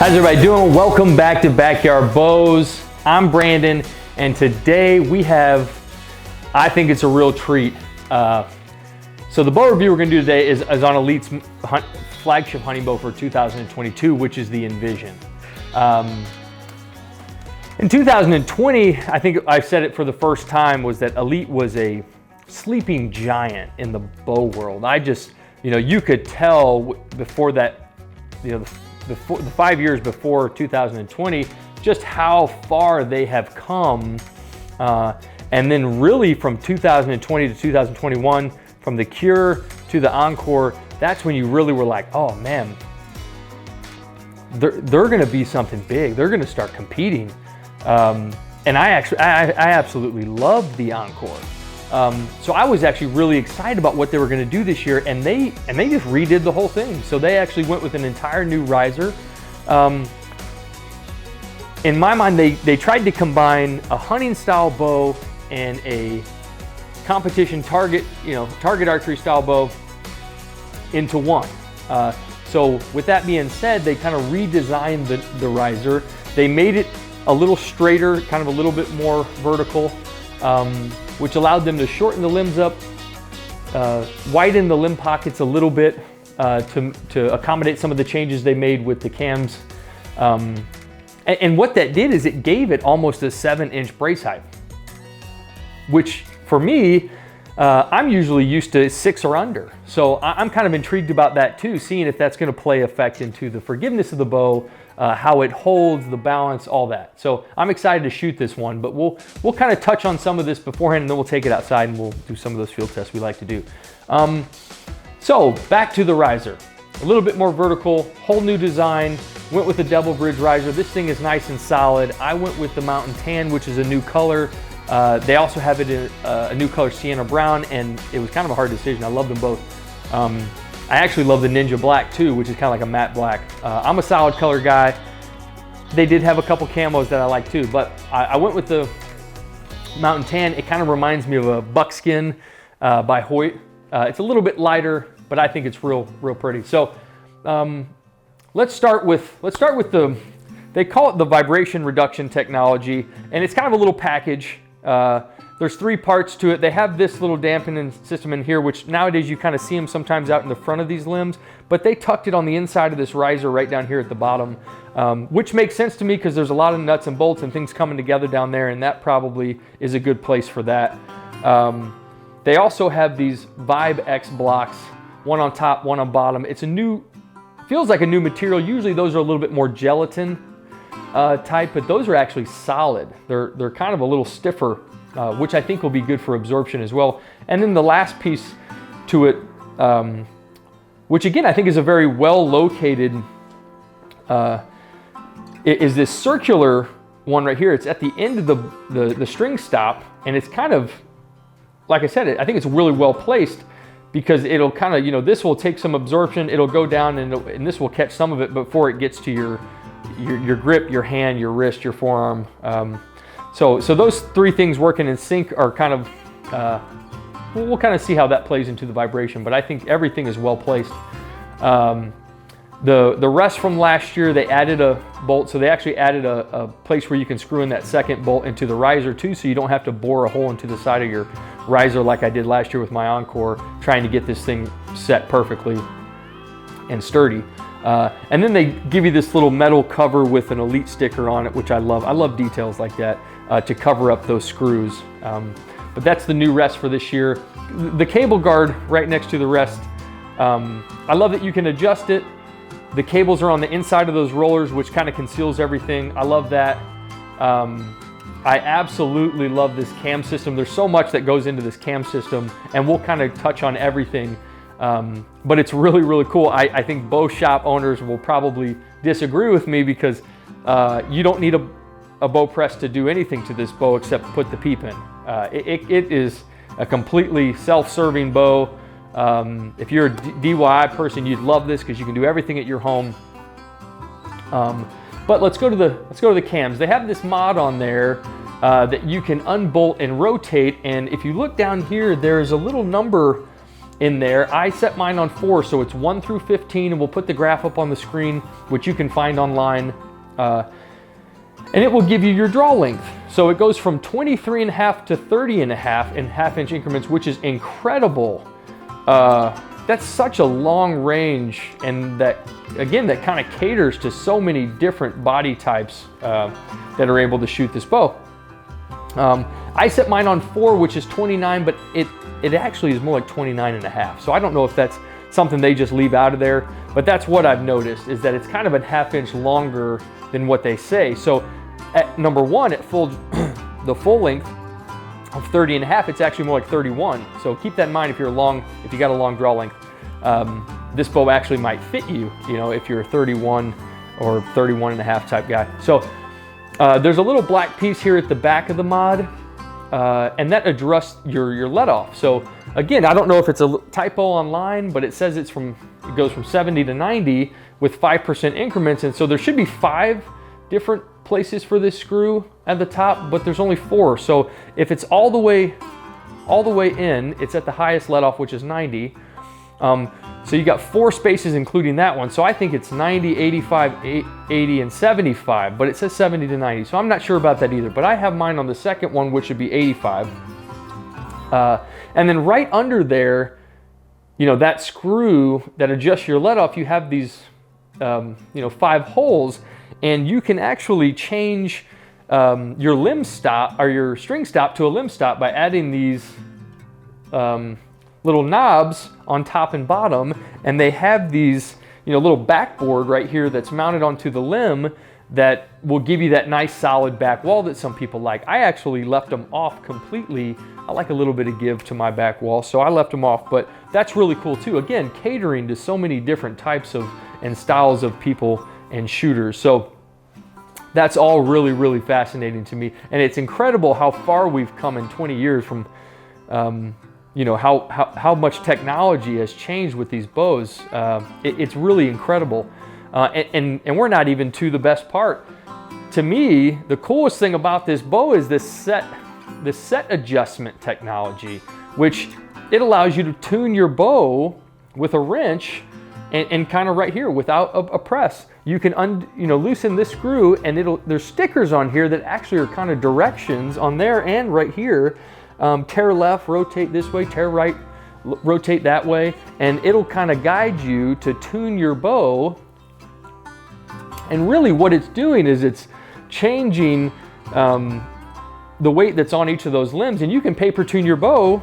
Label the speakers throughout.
Speaker 1: How's everybody doing? Welcome back to Backyard Bows. I'm Brandon, and today we have, I think it's a real treat. So the bow review we're going to do today is on Elite's flagship hunting bow for 2022, which is the Envision. In 2020, I think I said it for the first time, was that Elite was a sleeping giant in the bow world. You could tell before that, the 5 years before 2020, just how far they have come. And then really from 2020 to 2021, from the Cure to the Encore, that's when you really were like, oh man, they're gonna be something big. They're gonna start competing. And I absolutely loved the Encore. So I was actually really excited about what they were going to do this year, and they just redid the whole thing. So they actually went with an entire new riser. In my mind, they tried to combine a hunting style bow and a competition target archery style bow into one. So with that being said, they kind of redesigned the riser. They made it a little straighter, kind of a little bit more vertical. Which allowed them to shorten the limbs up, widen the limb pockets a little bit to accommodate some of the changes they made with the cams. And what that did is it gave it almost a 7-inch brace height, which for me, I'm usually used to 6 or under. So I'm kind of intrigued about that too, seeing if that's going to play effect into the forgiveness of the bow, how it holds, the balance, all that. So I'm excited to shoot this one, but we'll kind of touch on some of this beforehand, and then we'll take it outside and we'll do some of those field tests we like to do. So back to the riser. A little bit more vertical, whole new design. Went with the Double Bridge riser. This thing is nice and solid. I went with the Mountain Tan, which is a new color. They also have it in a new color, Sienna Brown, and it was kind of a hard decision. I love them both. I actually love the Ninja Black too, which is kind of like a matte black. I'm a solid color guy. They did have a couple camos that I like too, but I went with the Mountain Tan. It kind of reminds me of a buckskin by Hoyt. It's a little bit lighter, but I think it's real pretty. So let's start with they call it the vibration reduction technology, and it's kind of a little package. There's 3 parts to it. They have this little dampening system in here, which nowadays you kind of see them sometimes out in the front of these limbs, but they tucked it on the inside of this riser right down here at the bottom, which makes sense to me because there's a lot of nuts and bolts and things coming together down there, and that probably is a good place for that. They also have these Vibe X blocks, one on top, one on bottom. Feels like a new material. Usually those are a little bit more gelatin type, but those are actually solid. They're kind of a little stiffer, which I think will be good for absorption as well. And then the last piece to it, which again I think is a very well located, is this circular one right here. It's at the end of the string stop, and it's kind of, like I said, I think it's really well placed because it'll kind of, this will take some absorption, it'll go down, and this will catch some of it before it gets to your grip, your hand, your wrist, your forearm. So those 3 things working in sync are kind of, we'll kind of see how that plays into the vibration, but I think everything is well placed. The rest from last year, they added a bolt, so they actually added a place where you can screw in that second bolt into the riser too, so you don't have to bore a hole into the side of your riser like I did last year with my Encore, trying to get this thing set perfectly and sturdy. And then they give you this little metal cover with an Elite sticker on it, which I love. I love details like that to cover up those screws. But that's the new rest for this year. The cable guard right next to the rest, I love that you can adjust it. The cables are on the inside of those rollers, which kind of conceals everything. I love that. I absolutely love this cam system. There's so much that goes into this cam system, and we'll kind of touch on everything. But it's really cool. I think bow shop owners will probably disagree with me because you don't need a bow press to do anything to this bow except put the peep in. It is a completely self-serving bow. If you're a DIY person, you'd love this because you can do everything at your home. But let's go to the cams. They have this mod on there that you can unbolt and rotate, and if you look down here, there's a little number in there. I set mine on 4, so it's 1 through 15, and we'll put the graph up on the screen, which you can find online. And it will give you your draw length. So it goes from 23.5 to 30.5 in half-inch increments, which is incredible. That's such a long range, and that, again, that kind of caters to so many different body types that are able to shoot this bow. I set mine on 4, which is 29, but it actually is more like 29.5. So I don't know if that's something they just leave out of there, but that's what I've noticed, is that it's kind of a half-inch longer than what they say. So at number 1, at the full length of 30.5, it's actually more like 31. So keep that in mind if you got a long draw length. This bow actually might fit you, if you're a 31 or 31.5 type guy. So there's a little black piece here at the back of the mod, and that adjusts your let off. So again, I don't know if it's a typo online, but it says it goes from 70 to 90 with 5% increments, and so there should be 5 different places for this screw at the top, but there's only 4. So if it's all the way in, it's at the highest let off, which is 90. So you got 4 spaces including that one. So I think it's 90, 85, 80, and 75, but it says 70 to 90. So I'm not sure about that either, but I have mine on the second one, which would be 85. And then right under there, that screw that adjusts your let off, you have these, 5 holes, and you can actually change your limb stop or your string stop to a limb stop by adding these little knobs on top and bottom, and they have these little backboard right here that's mounted onto the limb that will give you that nice solid back wall that some people like. I actually left them off completely. I like a little bit of give to my back wall, so I left them off, but that's really cool too. Again, catering to so many different types and styles of people and shooters. So that's all really, really fascinating to me. And it's incredible how far we've come in 20 years from, how much technology has changed with these bows. It's really incredible. And we're not even to the best part. To me, the coolest thing about this bow is this set adjustment technology, which it allows you to tune your bow with a wrench and kind of right here without a press. You can loosen this screw, and there's stickers on here that actually are kind of directions on there and right here. Tear left, rotate this way, tear right, rotate that way, and it'll kind of guide you to tune your bow. And really what it's doing is it's changing the weight that's on each of those limbs, and you can paper tune your bow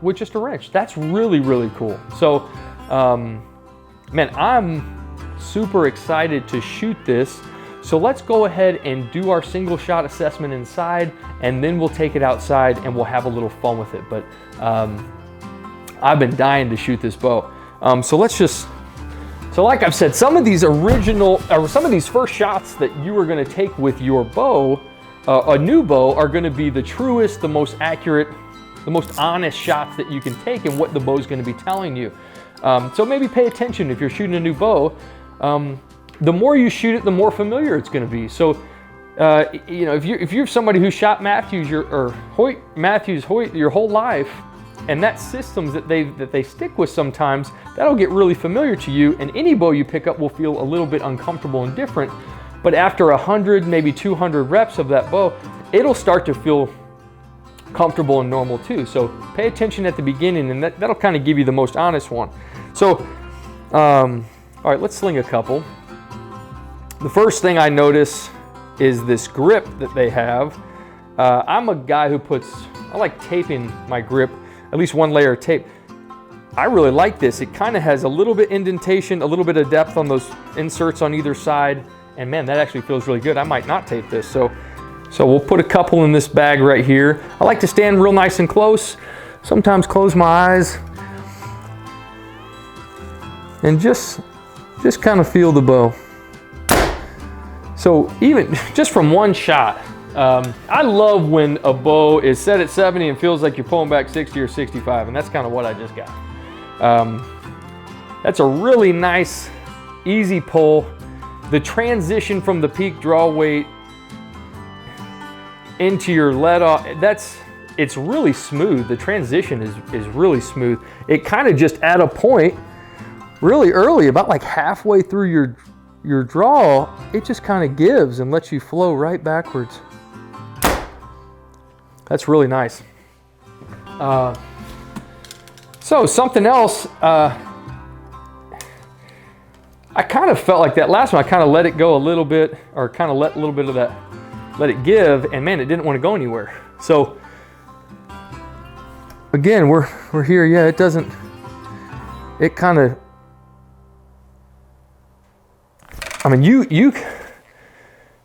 Speaker 1: with just a wrench. That's really, really cool. So, man, I'm super excited to shoot this. So let's go ahead and do our single shot assessment inside, and then we'll take it outside and we'll have a little fun with it. But I've been dying to shoot this bow. So like I've said, some of these first shots that you are gonna take with your bow, a new bow, are gonna be the truest, the most accurate, the most honest shots that you can take and what the bow is gonna be telling you. So maybe pay attention if you're shooting a new bow. The more you shoot it, the more familiar it's going to be. So, if you're somebody who shot Matthews or Hoyt your whole life, and that systems that they stick with sometimes, that'll get really familiar to you, and any bow you pick up will feel a little bit uncomfortable and different. But after 100, maybe 200 reps of that bow, it'll start to feel comfortable and normal too. So pay attention at the beginning, and that'll kind of give you the most honest one. So, all right, let's sling a couple. The first thing I notice is this grip that they have. I'm a guy who I like taping my grip, at least one layer of tape. I really like this. It kind of has a little bit indentation, a little bit of depth on those inserts on either side. And man, that actually feels really good. I might not tape this. So we'll put a couple in this bag right here. I like to stand real nice and close, sometimes close my eyes, and just kind of feel the bow. So even just from one shot, I love when a bow is set at 70 and feels like you're pulling back 60 or 65, and that's kind of what I just got. That's a really nice, easy pull. The transition from the peak draw weight into your let off, it's really smooth. The transition is really smooth. It kind of just at a point really early, about like halfway through your draw, it just kind of gives and lets you flow right backwards. That's really nice. So something else, I kind of felt like that last one, I kind of let it go a little bit, or kind of let a little bit of that, let it give, and man, it didn't want to go anywhere. So again, we're here, yeah, it doesn't, it kind of, I mean,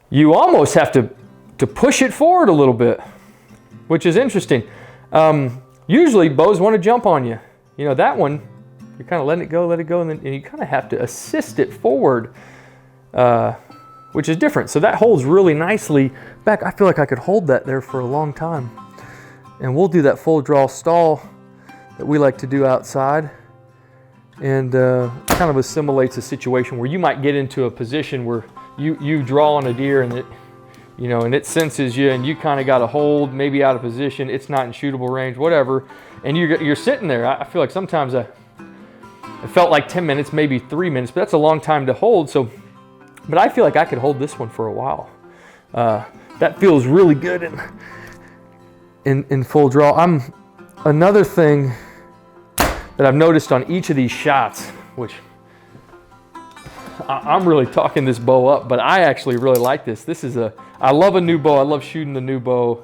Speaker 1: you almost have to push it forward a little bit, which is interesting. Usually bows want to jump on you. You know, that one, you're kind of letting it go, and then you kind of have to assist it forward, which is different. So that holds really nicely back. I feel like I could hold that there for a long time. And we'll do that full draw stall that we like to do outside. And kind of assimilates a situation where you might get into a position where you draw on a deer and it, you know, and it senses you and you kind of got to hold, maybe out of position, it's not in shootable range, whatever. And you're sitting there. I feel like sometimes it felt like 10 minutes, maybe 3 minutes, but that's a long time to hold. So, but I feel like I could hold this one for a while. That feels really good in full draw. Another thing that I've noticed on each of these shots, which I'm really talking this bow up, but I actually really like this. I love a new bow. I love shooting the new bow.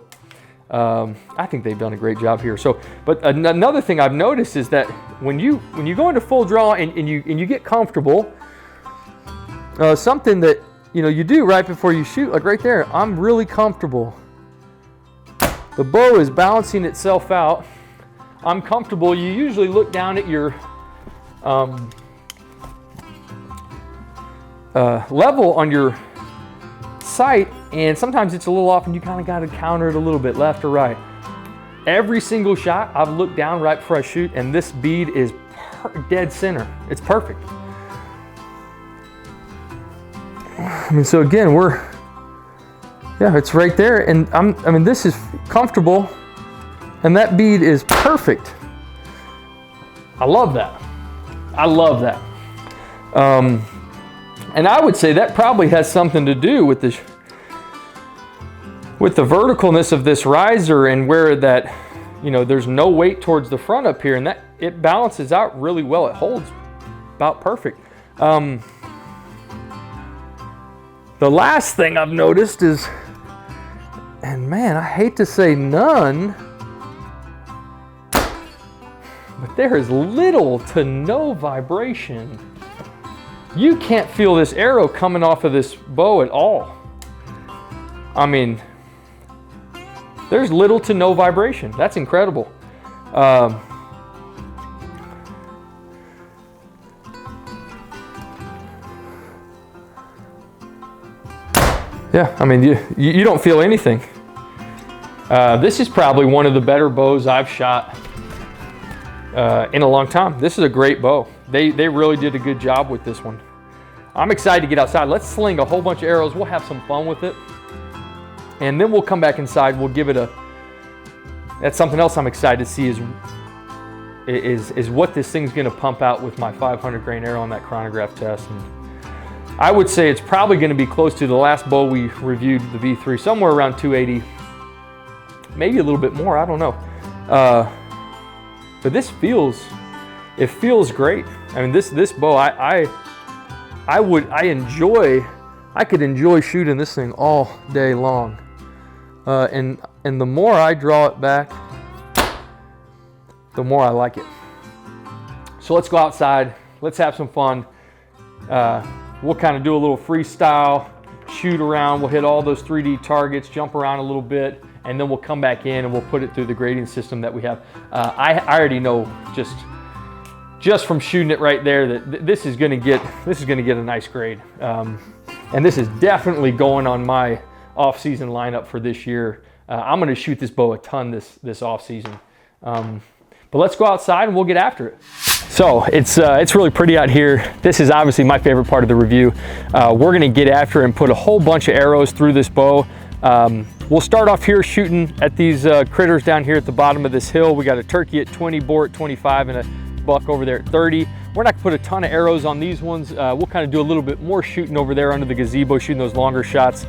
Speaker 1: I think they've done a great job here. So, but another thing I've noticed is that when you go into full draw and you get comfortable, something that you do right before you shoot, like right there, I'm really comfortable. The bow is balancing itself out. I'm comfortable. You usually look down at your level on your sight, and sometimes it's a little off and you kind of got to counter it a little bit left or right. Every single shot I've looked down right before I shoot, and this bead is dead center. It's perfect. I mean, so again, it's right there, and I mean, this is comfortable, and that bead is perfect. I love that. I love that. And I would say that probably has something to do with the verticalness of this riser, and where that, there's no weight towards the front up here, and that it balances out really well. It holds about perfect. The last thing I've noticed is, and man, I hate to say none, but there is little to no vibration. You can't feel this arrow coming off of this bow at all. I mean, there's little to no vibration. That's incredible. Yeah, I mean, you don't feel anything. This is probably one of the better bows I've shot in a long time. This is a great bow. They really did a good job with this one. I'm excited to get outside. Let's sling a whole bunch of arrows. We'll have some fun with it. And then we'll come back inside. We'll give it that's something else I'm excited to see is what this thing's gonna pump out with my 500 grain arrow on that chronograph test. And I would say it's probably gonna be close to the last bow we reviewed, the V3, somewhere around 280, maybe a little bit more, I don't know. But this feels great. I mean, this bow, I could enjoy shooting this thing all day long. And the more I draw it back, the more I like it. So let's go outside. Let's have some fun. We'll kind of do a little freestyle, shoot around. We'll hit all those 3D targets, jump around a little bit, and then we'll come back in and we'll put it through the grading system that we have. I already know just from shooting it right there that this is gonna get a nice grade. And this is definitely going on my off-season lineup for this year. I'm gonna shoot this bow a ton this off-season. But let's go outside and we'll get after it. So it's really pretty out here. This is obviously my favorite part of the review. We're gonna get after it and put a whole bunch of arrows through this bow. We'll start off here shooting at these critters down here at the bottom of this hill. We got a turkey at 20, boar at 25, and a buck over there at 30. We're not gonna put a ton of arrows on these ones. We'll kind of do a little bit more shooting over there under the gazebo, shooting those longer shots.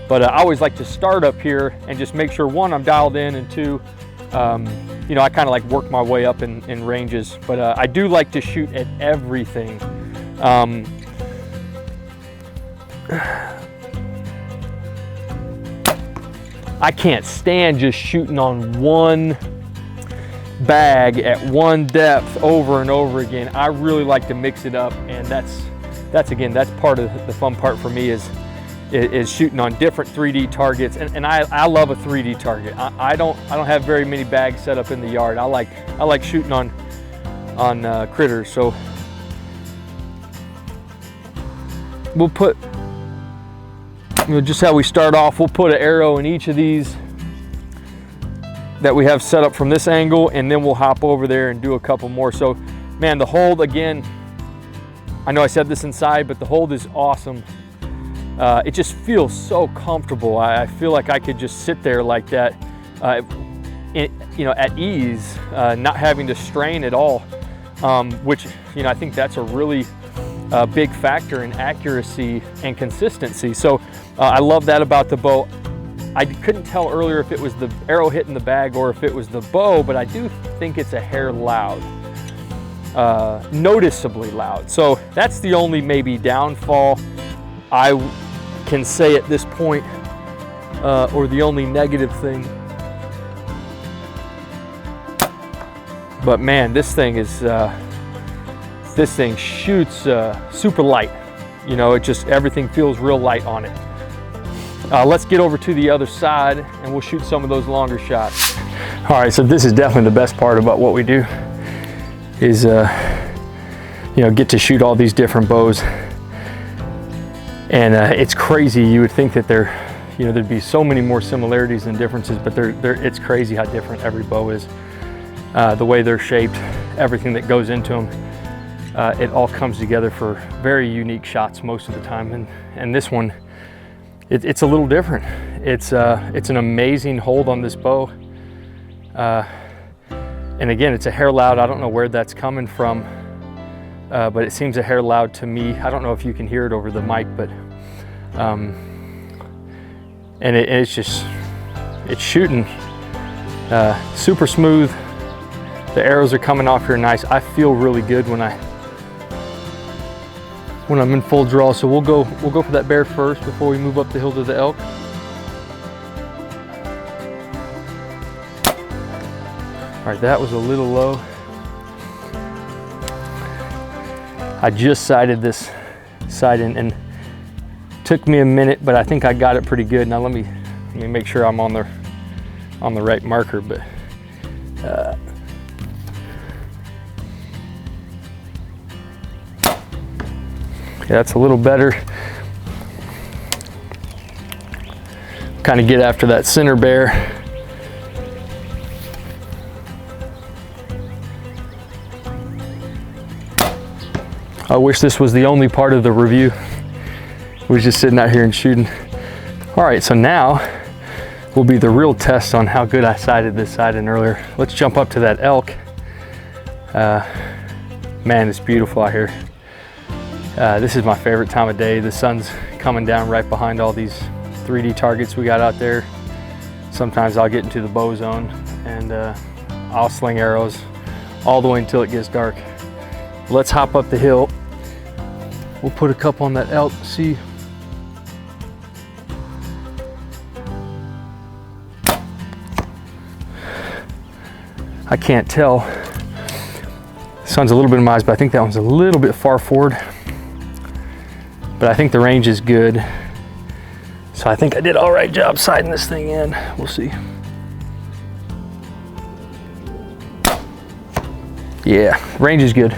Speaker 1: But I always like to start up here and just make sure, one, I'm dialed in, and two, you know, I kind of like work my way up in ranges. But I do like to shoot at everything. I can't stand just shooting on one bag at one depth over and over again. I really like to mix it up, and that's again, that's part of the fun part for me is shooting on different 3D targets. And I love a 3D target. I don't have very many bags set up in the yard. I like shooting on critters. So we'll put, you know, just how we start off, we'll put an arrow in each of these that we have set up from this angle, and then we'll hop over there and do a couple more. So man, the hold, again, I know I said this inside, but the hold is awesome. It just feels so comfortable. I feel like I could just sit there like that, you know, at ease, not having to strain at all, which, you know, I think that's a really big factor in accuracy and consistency. So I love that about the bow. I couldn't tell earlier if it was the arrow hitting the bag or if it was the bow, but I do think it's a hair loud, noticeably loud. So that's the only maybe downfall I can say at this point, or the only negative thing. But man, this thing is, this thing shoots super light. You know, it just, everything feels real light on it. Let's get over to the other side and we'll shoot some of those longer shots. All right, so this is definitely the best part about what we do is, you know, get to shoot all these different bows. And it's crazy. You would think that you know, there'd be so many more similarities than differences, but it's crazy how different every bow is. The way they're shaped, everything that goes into them, it all comes together for very unique shots most of the time. And this one, it's a little different. It's an amazing hold on this bow. And again, it's a hair loud. I don't know where that's coming from, but it seems a hair loud to me. I don't know if you can hear it over the mic, but and it's just, it's shooting super smooth. The arrows are coming off here nice. I feel really good when I'm in full draw. So we'll go for that bear first before we move up the hill to the elk. All right, that was a little low. I just sighted this sight and took me a minute, but I think I got it pretty good. Now let me make sure I'm on the right marker, but yeah, that's a little better. Kind of get after that center bear. I wish this was the only part of the review. We was just sitting out here and shooting. All right, so now will be the real test on how good I sighted this sight in earlier. Let's jump up to that elk. Man, it's beautiful out here. This is my favorite time of day. The sun's coming down right behind all these 3D targets we got out there. Sometimes I'll get into the bow zone and I'll sling arrows all the way until it gets dark. Let's hop up the hill. We'll put a couple on that elk, see. I can't tell. The sun's a little bit in my eyes, but I think that one's a little bit far forward. But I think the range is good. So I think I did all right job sighting this thing in. We'll see. Yeah, range is good.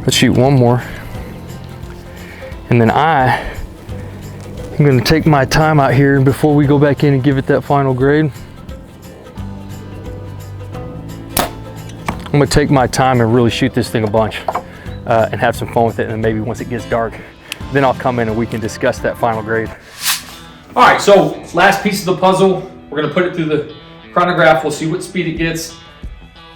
Speaker 1: Let's shoot one more. And then I'm gonna take my time out here before we go back in and give it that final grade. I'm gonna take my time and really shoot this thing a bunch and have some fun with it, and then maybe once it gets dark, then I'll come in and we can discuss that final grade. All right, so last piece of the puzzle, we're gonna put it through the chronograph. We'll see what speed it gets.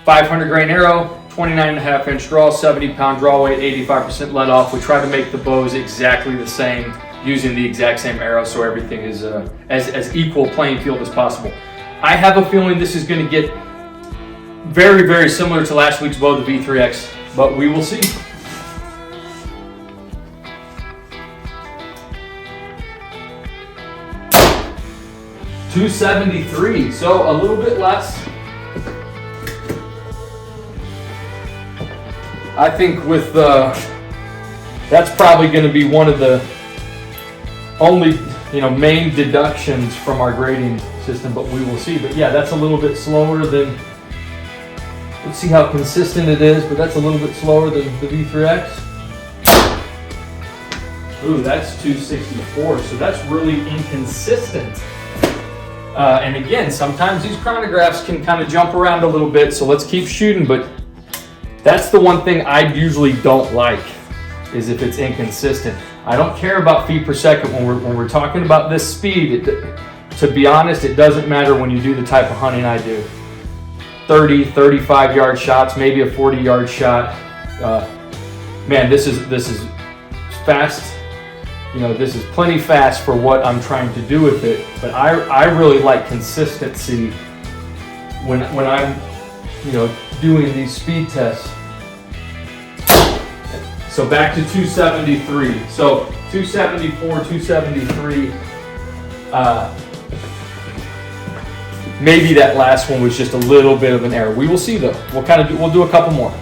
Speaker 1: 500 grain arrow, 29.5 inch draw, 70 pound draw weight, 85% let off. We try to make the bows exactly the same, using the exact same arrow, so everything is as equal playing field as possible. I have a feeling this is gonna get very, very similar to last week's bow, the V3X, but we will see. .273, so a little bit less. I think with that's probably going to be one of the only main deductions from our grading system, but we will see. But yeah, that's a little bit slower than. Let's see how consistent it is, but that's a little bit slower than the V3X. Ooh, that's 264, so that's really inconsistent. And again, sometimes these chronographs can kind of jump around a little bit, so let's keep shooting. But that's the one thing I usually don't like, is if it's inconsistent. I don't care about feet per second when we're talking about this speed. To be honest, it doesn't matter when you do the type of hunting I do. 30, 35 yard shots, maybe a 40 yard shot. Man, this is fast. This is plenty fast for what I'm trying to do with it. But I really like consistency when I'm doing these speed tests. So back to 273. So 274, 273. Maybe that last one was just a little bit of an error. We will see though. We'll do a couple more.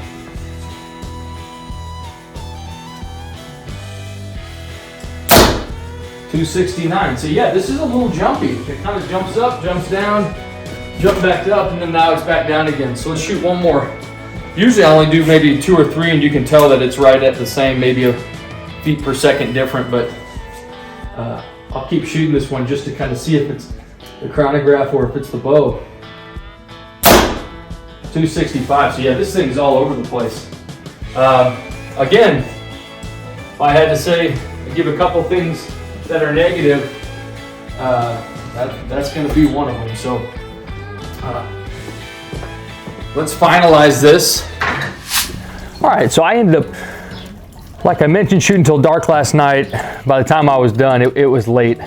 Speaker 1: .269. So yeah, this is a little jumpy. It kind of jumps up, jumps down, jump back up, and then now it's back down again. So let's shoot one more. Usually I only do maybe 2 or 3, and you can tell that it's right at the same, maybe a feet per second different, but I'll keep shooting this one just to kind of see if it's the chronograph or if it's the bow. 265. So yeah, this thing is all over the place. Again, if I had to say, give a couple things that are negative, that's going to be one of them. So let's finalize this. All right, so I ended up, like I mentioned, shooting until dark last night. By the time I was done, it was late.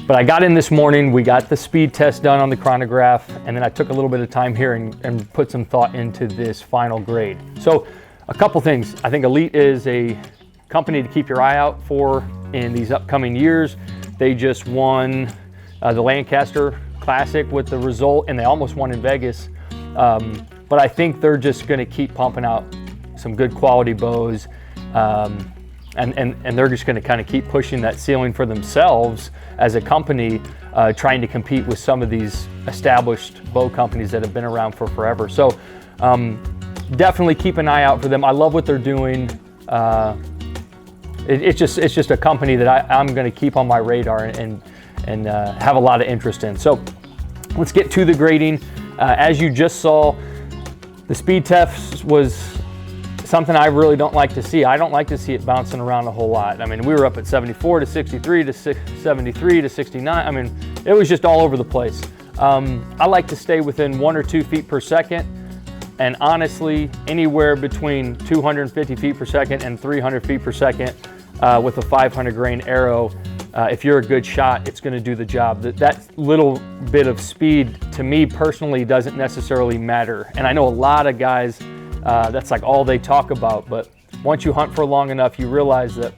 Speaker 1: But I got in this morning, we got the speed test done on the chronograph, and then I took a little bit of time here and put some thought into this final grade. So a couple things. I think Elite is a company to keep your eye out for in these upcoming years. They just won the Lancaster Classic with the result, and they almost won in Vegas. But I think they're just gonna keep pumping out some good quality bows, and they're just gonna kind of keep pushing that ceiling for themselves as a company, trying to compete with some of these established bow companies that have been around for forever. So definitely keep an eye out for them. I love what they're doing. It's just a company that I'm going to keep on my radar and have a lot of interest in. So let's get to the grading. As you just saw, the speed test was something I really don't like to see. I don't like to see it bouncing around a whole lot. I mean, we were up at 74 to 63 to 73 to 69. I mean, it was just all over the place. I like to stay within 1 or 2 feet per second. And honestly, anywhere between 250 feet per second and 300 feet per second with a 500 grain arrow, if you're a good shot, it's going to do the job. That little bit of speed, to me personally, doesn't necessarily matter. And I know a lot of guys, that's like all they talk about. But once you hunt for long enough, you realize that,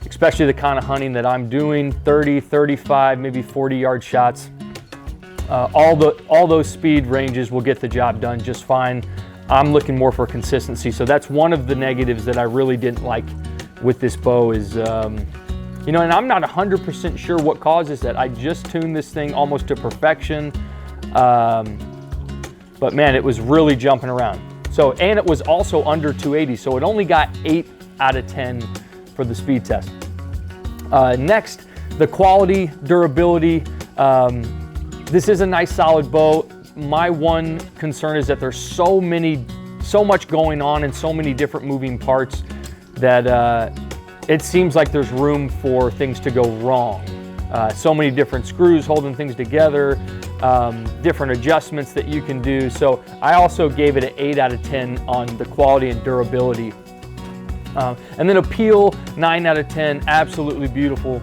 Speaker 1: especially the kind of hunting that I'm doing, 30, 35, maybe 40 yard shots, all those speed ranges will get the job done just fine. I'm looking more for consistency. So that's one of the negatives that I really didn't like with this bow is, and I'm not 100% sure what causes that. I just tuned this thing almost to perfection. But man, it was really jumping around. So, and it was also under 280. So it only got 8 out of 10 for the speed test. Next, the quality, durability. This is a nice solid bow. My one concern is that there's so much going on and so many different moving parts that it seems like there's room for things to go wrong. So many different screws holding things together, different adjustments that you can do. So I also gave it an 8 out of 10 on the quality and durability. And then appeal, 9 out of 10, absolutely beautiful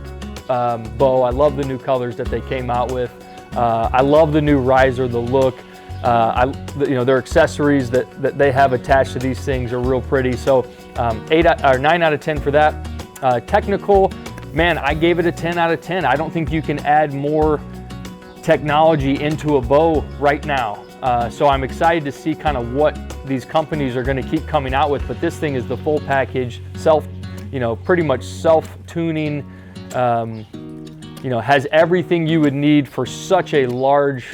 Speaker 1: bow. I love the new colors that they came out with. I love the new riser, the look. Their accessories that they have attached to these things are real pretty. So 9 out of 10 for that. Technical, man, I gave it a 10 out of 10. I don't think you can add more technology into a bow right now. So I'm excited to see kind of what these companies are going to keep coming out with. But this thing is the full package, pretty much self-tuning. Has everything you would need for such a large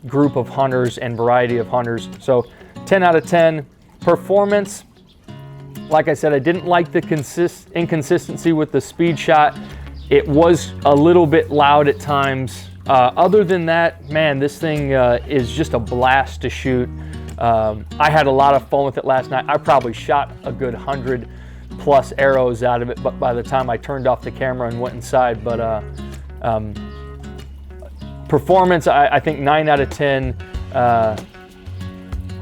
Speaker 1: group of hunters and variety of hunters. So 10 out of 10. Performance, like I said, I didn't like the inconsistency with the speed shot. It was a little bit loud at times. Other than that, man, this thing is just a blast to shoot. I had a lot of fun with it last night. I probably shot a good 100 plus arrows out of it, but by the time I turned off the camera and went inside. But performance, I think 9 out of 10.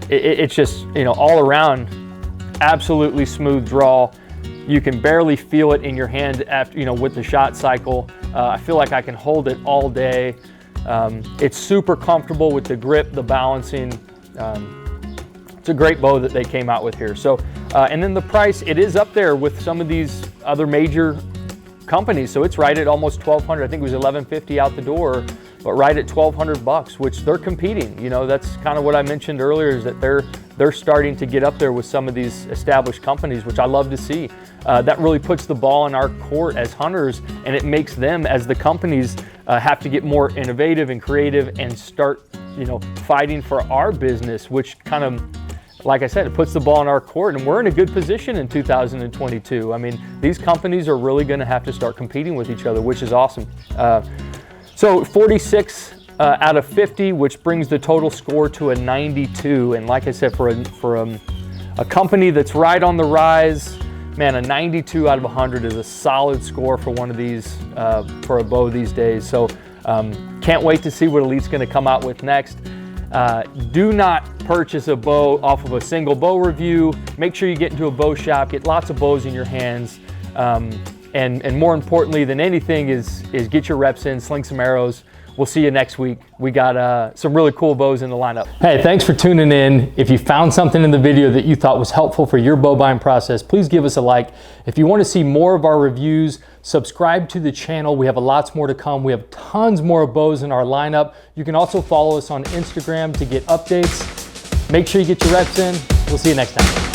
Speaker 1: It's just, all around, absolutely smooth draw. You can barely feel it in your hand after, with the shot cycle. I feel like I can hold it all day. It's super comfortable with the grip, the balancing. It's a great bow that they came out with here. So, and then the price, it is up there with some of these other major companies. So it's right at almost $1,200. I think it was $1,150 out the door, but right at $1,200, which they're competing. That's kind of what I mentioned earlier, is that they're starting to get up there with some of these established companies, which I love to see. That really puts the ball in our court as hunters, and it makes them, as the companies, have to get more innovative and creative and start, fighting for our business, which kind of, like I said, it puts the ball in our court, and we're in a good position in 2022. I mean, these companies are really going to have to start competing with each other, which is awesome. So 46 out of 50, which brings the total score to a 92. And like I said, for a company that's right on the rise, man, a 92 out of 100 is a solid score for one of these, for a bow these days. So can't wait to see what Elite's going to come out with next. Do not purchase a bow off of a single bow review. Make sure you get into a bow shop, get lots of bows in your hands. And more importantly than anything is get your reps in, sling some arrows. We'll see you next week. We got some really cool bows in the lineup. Hey, thanks for tuning in. If you found something in the video that you thought was helpful for your bow buying process, please give us a like. If you want to see more of our reviews, subscribe to the channel. We have lots more to come. We have tons more bows in our lineup. You can also follow us on Instagram to get updates. Make sure you get your reps in. We'll see you next time.